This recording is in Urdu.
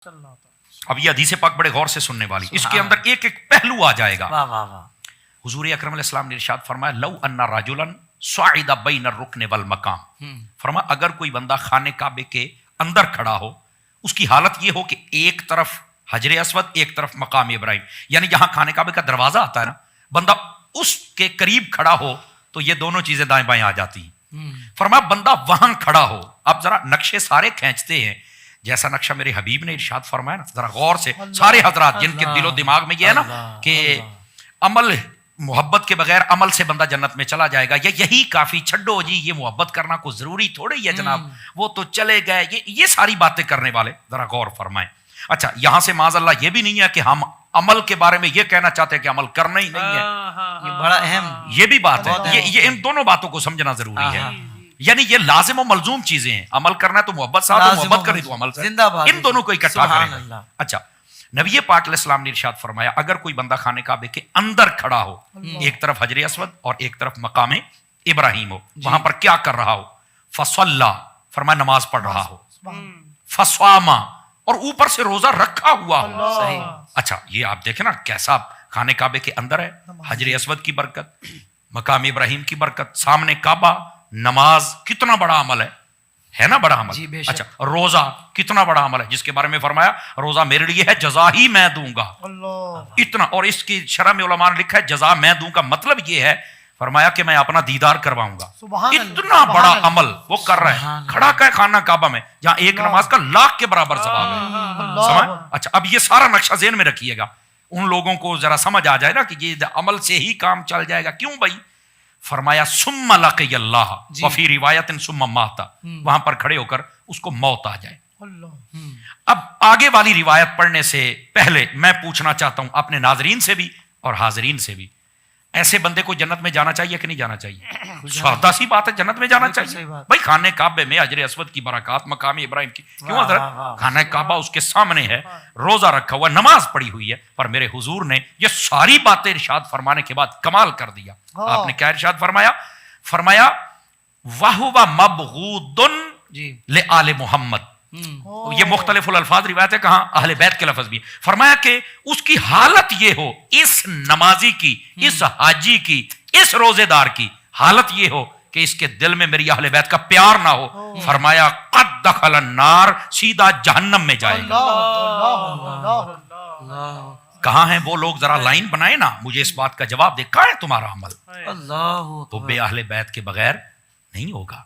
اب یہ حدیث پاک بڑے غور سے سننے والی، اس کے اندر ایک ایک پہلو آ جائے گا۔ حضور اکرم علیہ السلام نے ارشاد فرمایا لو ان رجلا صعد بین الرکن والمقام، فرمایا اگر کوئی بندہ خانہ کعبے کے اندر کھڑا ہو، اس کی حالت یہ ہو کہ ایک طرف حجر اسود ایک طرف مقام ابراہیم، یعنی جہاں خانہ کعبے کا دروازہ آتا ہے نا، بندہ اس کے قریب کھڑا ہو تو یہ دونوں چیزیں دائیں بائیں آ جاتی ہیں۔ فرمایا بندہ وہاں کھڑا ہو، اب ذرا نقشے سارے کھینچتے ہیں جیسا نقشہ میرے حبیب نے ارشاد فرمایا نا، ذرا غور سے سارے حضرات جن کے دل و دماغ میں یہ ہے نا کہ عمل محبت کے بغیر عمل سے بندہ جنت میں چلا جائے گا، یا یہی کافی، چھڈو جی یہ محبت کرنا کوئی ضروری تھوڑی ہے جناب، وہ تو چلے گئے، یہ ساری باتیں کرنے والے ذرا غور فرمائیں۔ اچھا یہاں سے معاذ اللہ یہ بھی نہیں ہے کہ ہم عمل کے بارے میں یہ کہنا چاہتے ہیں کہ عمل کرنا ہی نہیں ہے، یہ بڑا اہم، یہ بھی بات ہے، یہ ان دونوں باتوں کو سمجھنا ضروری ہے، یعنی یہ لازم و ملزوم چیزیں ہیں، عمل کرنا ہے تو محبت ساتھ، محبت کرے تو عمل سے، ان دونوں کو اکٹھا کریں۔ اچھا نبی پاک علیہ السلام نے ارشاد فرمایا اگر کوئی بندہ خانہ کعبے کے اندر کھڑا ہو، ایک طرف حجر اسود اور ایک طرف مقام ابراہیم ہو، وہاں پر کیا کر رہا ہو، فصلی، فرمایا نماز پڑھ رہا ہو، فصاما، اور اوپر سے روزہ رکھا ہوا ہو۔ صحیح۔ اچھا یہ آپ دیکھیں نا کیسا خانہ کعبے کے اندر ہے، حجر اسود کی برکت، مقام ابراہیم کی برکت، سامنے کعبہ، نماز کتنا بڑا عمل ہے نا، بڑا عمل۔ اچھا روزہ کتنا بڑا عمل ہے، جس کے بارے میں فرمایا روزہ میرے لیے ہے، جزا ہی میں دوں گا، اتنا، اور اس کی شرح میں علماء نے لکھا ہے جزا میں دوں گا مطلب یہ ہے، فرمایا کہ میں اپنا دیدار کرواؤں گا، اتنا بڑا عمل وہ کر رہا ہے، کھڑا کا خانہ کعبہ میں جہاں ایک نماز کا 1,00,000 کے برابر ثواب ہے، سمجھ؟ اچھا اب یہ سارا نقشہ ذہن میں رکھیے گا، ان لوگوں کو ذرا سمجھ آ جائے نا کہ یہ عمل سے ہی کام چل جائے گا، کیوں بھائی؟ فرمایا ثم لقی اللہ وفی روایت ثم مات، وہاں پر کھڑے ہو کر اس کو موت آ جائے۔ اب آگے والی روایت پڑھنے سے پہلے میں پوچھنا چاہتا ہوں اپنے ناظرین سے بھی اور حاضرین سے بھی، ایسے بندے کو جنت میں جانا چاہیے کہ نہیں جانا چاہیے؟ سادہ سی بات ہے، جنت میں جانا چاہیے بھائی، خانہ کعبے میں حجر اسود کی برکات، مقام ابراہیم کی، کیوں حضرت؟ خانہ کعبہ اس کے سامنے ہے، روزہ رکھا ہوا، نماز پڑھی ہوئی ہے، پر میرے حضور نے یہ ساری باتیں ارشاد فرمانے کے بعد کمال کر دیا۔ آپ نے کیا ارشاد فرمایا؟ فرمایا وَهُوَ مَبْغُوضٌ لِآلِ محمد، یہ مختلف الفاظ روایت ہے، کہاں اہل بیت کے لفظ بھی، فرمایا کہ اس کی حالت یہ ہو، اس نمازی کی، اس حاجی کی، اس روزے دار کی حالت یہ ہو کہ اس کے دل میں میری اہل بیت کا پیار نہ ہو، فرمایا قد دخل النار، سیدھا جہنم میں جائے گا۔ کہاں ہیں وہ لوگ؟ ذرا لائن بنائے نا، مجھے اس بات کا جواب دے، کہاں ہے تمہارا عمل؟ تو بے اہل بیت کے بغیر نہیں ہوگا۔